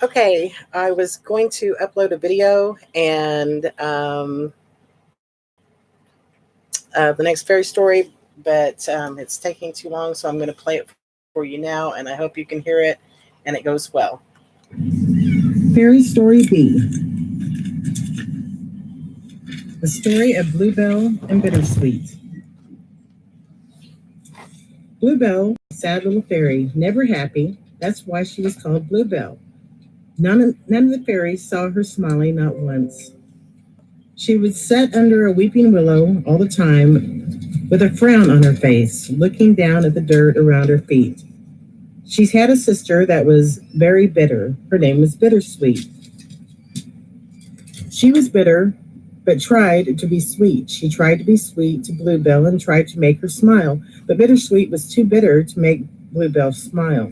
Okay, I was going to upload a video and the next fairy story, but it's taking too long, so I'm going to play it for you now, and I hope you can hear it and it goes well. Fairy Story B. The story of Bluebell and Bittersweet. Bluebell, sad little fairy, never happy. That's why she was called Bluebell. None of the fairies saw her smiling, not once. She would sit under a weeping willow all the time with a frown on her face, looking down at the dirt around her feet. She's had a sister that was very bitter. Her name was Bittersweet. She was bitter, but tried to be sweet. She tried to be sweet to Bluebell and tried to make her smile, but Bittersweet was too bitter to make Bluebell smile.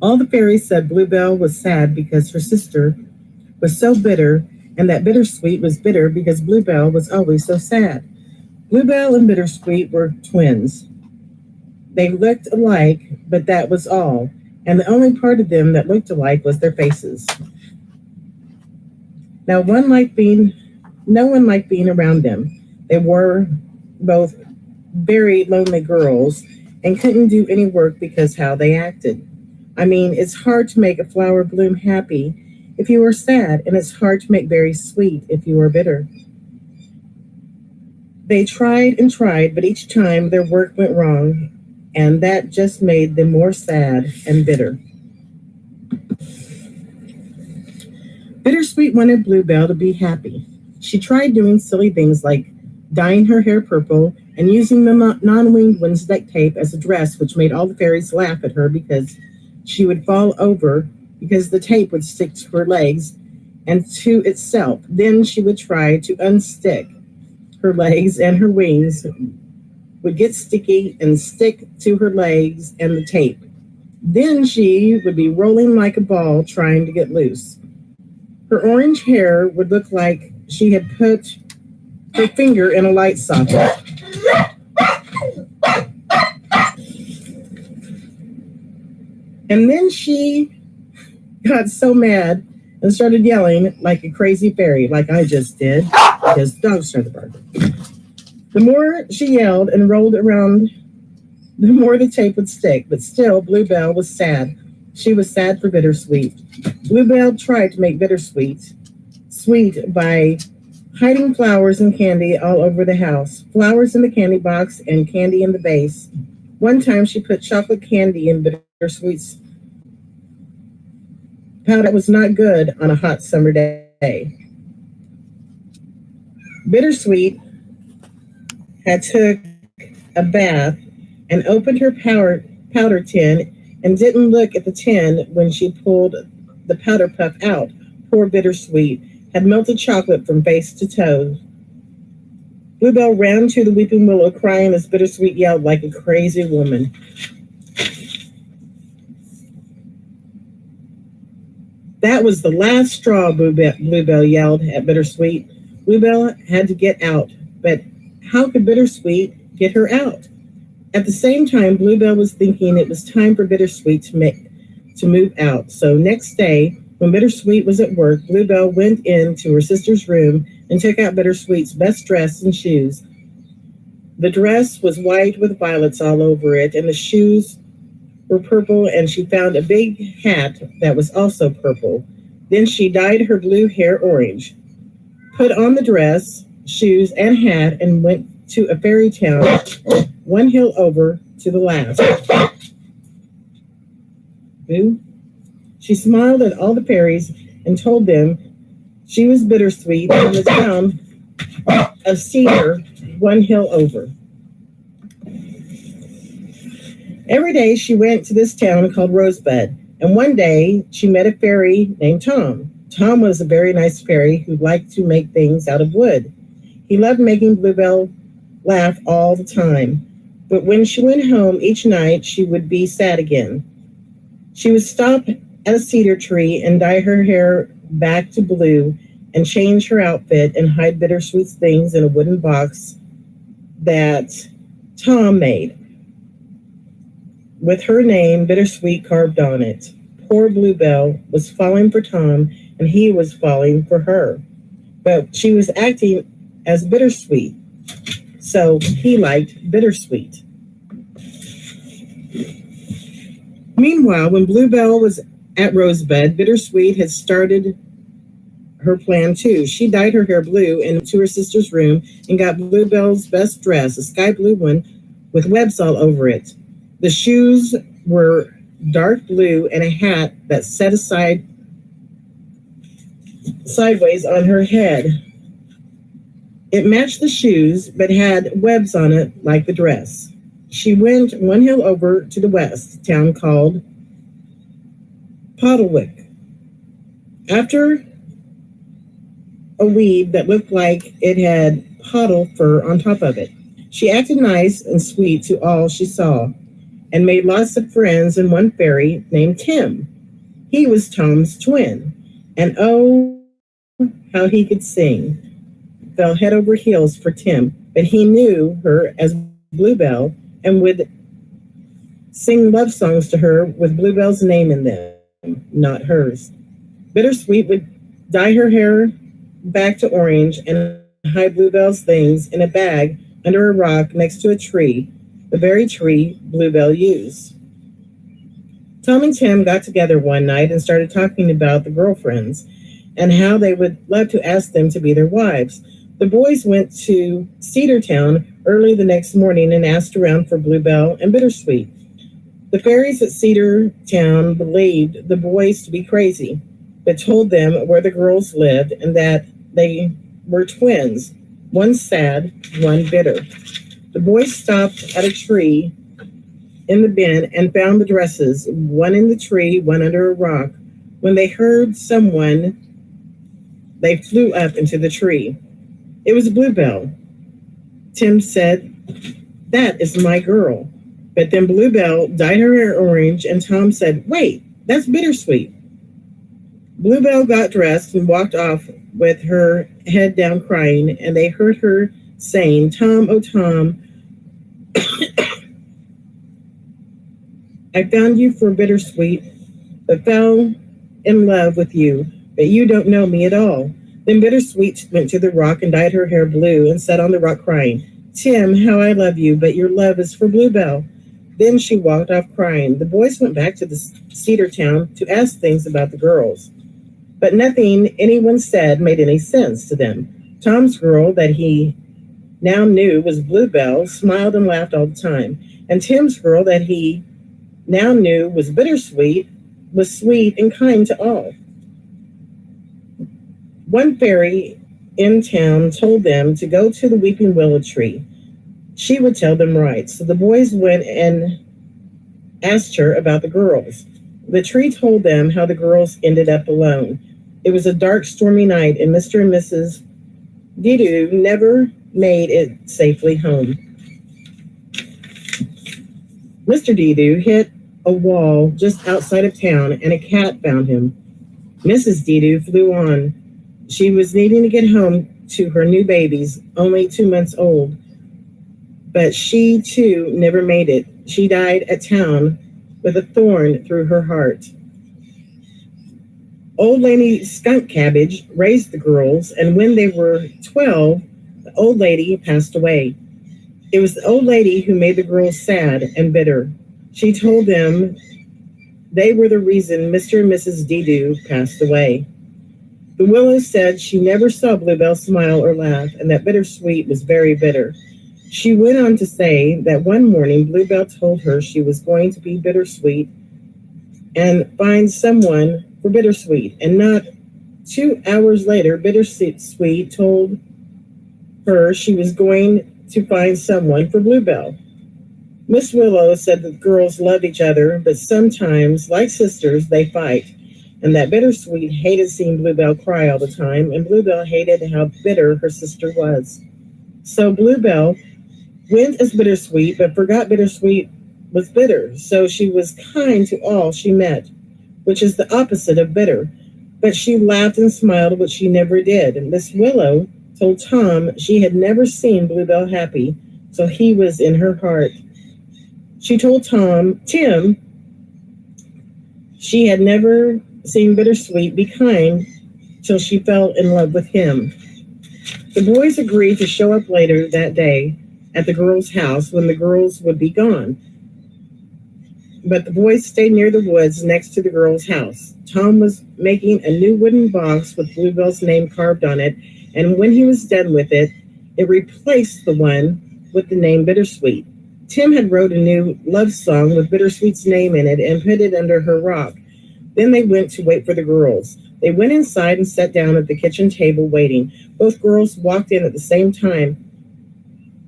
All the fairies said Bluebell was sad because her sister was so bitter, and that Bittersweet was bitter because Bluebell was always so sad. Bluebell and Bittersweet were twins. They looked alike, but that was all, and the only part of them that looked alike was their faces. No one liked being around them. They were both very lonely girls and couldn't do any work because how they acted. I mean, it's hard to make a flower bloom happy if you are sad, and it's hard to make berries sweet if you are bitter. They tried and tried, but each time their work went wrong, and that just made them more sad and bitter. Bittersweet wanted Bluebell to be happy. She tried doing silly things like dyeing her hair purple and using the non-winged one's duct tape as a dress, which made all the fairies laugh at her because she would fall over because the tape would stick to her legs and to itself. Then she would try to unstick her legs, and her wings would get sticky and stick to her legs and the tape. Then she would be rolling like a ball trying to get loose. Her orange hair would look like she had put her finger in a light socket. And then she got so mad and started yelling like a crazy fairy, like I just did, because dogs started barking. The more she yelled and rolled around, the more the tape would stick. But still, Bluebell was sad. She was sad for Bittersweet. Bluebell tried to make Bittersweet sweet by hiding flowers and candy all over the house. Flowers in the candy box and candy in the vase. One time she put chocolate candy in Bittersweet's powder. That was not good on a hot summer day. Bittersweet had took a bath and opened her powder tin and didn't look at the tin when she pulled the powder puff out. Poor Bittersweet had melted chocolate from face to toe. Bluebell ran to the weeping willow crying as Bittersweet yelled like a crazy woman. That was the last straw, Bluebell yelled at Bittersweet. Bluebell had to get out, but how could Bittersweet get her out? At the same time, Bluebell was thinking it was time for Bittersweet to move out. So next day, when Bittersweet was at work, Bluebell went into her sister's room and took out Bittersweet's best dress and shoes. The dress was white with violets all over it, and the shoes were purple, and she found a big hat that was also purple. Then she dyed her blue hair orange, put on the dress, shoes, and hat, and went to a fairy town, one hill over to the last. Boo. She smiled at all the fairies and told them she was Bittersweet from the town of Cedar, one hill over. Every day she went to this town called Rosebud, and one day she met a fairy named Tom. Tom was a very nice fairy who liked to make things out of wood. He loved making Bluebell laugh all the time, but when she went home each night, she would be sad again. She would stop at a cedar tree and dye her hair back to blue and change her outfit and hide Bittersweet's things in a wooden box that Tom made. with her name Bittersweet carved on it. Poor Bluebell was falling for Tom, and he was falling for her. But she was acting as Bittersweet, so he liked Bittersweet. Meanwhile, when Bluebell was at Rosebud, Bittersweet had started her plan too. She dyed her hair blue and went to her sister's room and got Bluebell's best dress, a sky blue one with webs all over it. The shoes were dark blue and a hat that set aside sideways on her head. It matched the shoes but had webs on it like the dress. She went one hill over to the west, a town called Pottlewick. After a weed that looked like it had pottle fur on top of it. She acted nice and sweet to all she saw and made lots of friends and one fairy named Tim. He was Tom's twin, and oh, how he could sing. Fell head over heels for Tim, but he knew her as Bluebell and would sing love songs to her with Bluebell's name in them, not hers. Bittersweet would dye her hair back to orange and hide Bluebell's things in a bag under a rock next to a tree, the very tree Bluebell used. Tom and Tim got together one night and started talking about the girlfriends and how they would love to ask them to be their wives. The boys went to Cedartown early the next morning and asked around for Bluebell and Bittersweet. The fairies at Cedartown believed the boys to be crazy, but told them where the girls lived and that they were twins, one sad, one bitter. The boys stopped at a tree in the bend and found the dresses, one in the tree, one under a rock. When they heard someone, they flew up into the tree. It was Bluebell. Tim said, "That is my girl." But then Bluebell dyed her hair orange, and Tom said, "Wait, that's Bittersweet." Bluebell got dressed and walked off with her head down crying, and they heard her saying, "Tom, oh Tom, I found you for Bittersweet, but fell in love with you, but you don't know me at all." Then Bittersweet went to the rock and dyed her hair blue and sat on the rock crying, "Tim, how I love you, but your love is for Bluebell." Then she walked off crying. The boys went back to the Cedartown to ask things about the girls, but nothing anyone said made any sense to them. Tom's girl that he now knew was Bluebell smiled and laughed all the time, and Tim's girl that he now knew was Bittersweet was sweet and kind to all. One fairy in town told them to go to the weeping willow tree. She would tell them right. So the boys went and asked her about the girls. The tree told them how the girls ended up alone. It was a dark, stormy night, and Mr. and Mrs. Dido never made it safely home. Mr. Dido hit a wall just outside of town, and a cat found him. Mrs. Dido flew on. She was needing to get home to her new babies, only 2 months old. But she, too, never made it. She died at town with a thorn through her heart. Old Lady Skunk Cabbage raised the girls, and when they were 12, the old lady passed away. It was the old lady who made the girls sad and bitter. She told them they were the reason Mr. and Mrs. Dido passed away. The willow said she never saw Bluebell smile or laugh, and that Bittersweet was very bitter. She went on to say that one morning Bluebell told her she was going to be Bittersweet and find someone for Bittersweet, and not 2 hours later, Bittersweet told her she was going to find someone for Bluebell. Miss Willow said that the girls loved each other, but sometimes, like sisters, they fight, and that Bittersweet hated seeing Bluebell cry all the time, and Bluebell hated how bitter her sister was. So Bluebell went as Bittersweet, but forgot Bittersweet was bitter, so she was kind to all she met, which is the opposite of bitter. But she laughed and smiled, which she never did. And Miss Willow told Tom she had never seen Bluebell happy, so he was in her heart. She told Tim, she had never seen Bittersweet be kind till she fell in love with him. The boys agreed to show up later that day at the girls' house when the girls would be gone. But the boys stayed near the woods next to the girls' house. Tom was making a new wooden box with Bluebell's name carved on it, and when he was done with it, it replaced the one with the name Bittersweet. Tim had wrote a new love song with Bittersweet's name in it and put it under her rock. Then they went to wait for the girls. They went inside and sat down at the kitchen table waiting. Both girls walked in at the same time.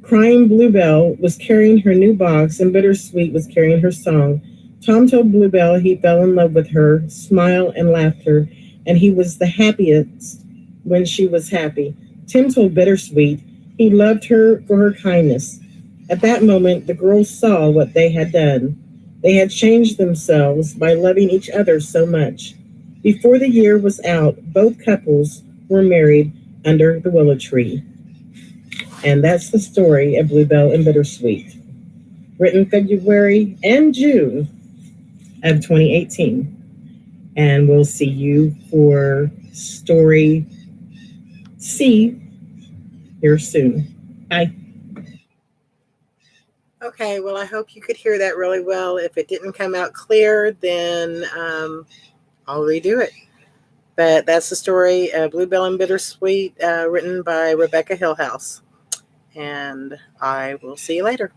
Crying Bluebell was carrying her new box and Bittersweet was carrying her song. Tom told Bluebell he fell in love with her, smile and laughter, and he was the happiest when she was happy. Tim told Bittersweet he loved her for her kindness. At that moment, the girls saw what they had done. They had changed themselves by loving each other so much. Before the year was out, both couples were married under the willow tree. And that's the story of Bluebell and Bittersweet, written February and June of 2018. And we'll see you for story C here soon. Bye. Okay, well, I hope you could hear that really well. If it didn't come out clear, then I'll redo it. But that's the story of Bluebell and Bittersweet, written by Rebecca Hillhouse. And I will see you later.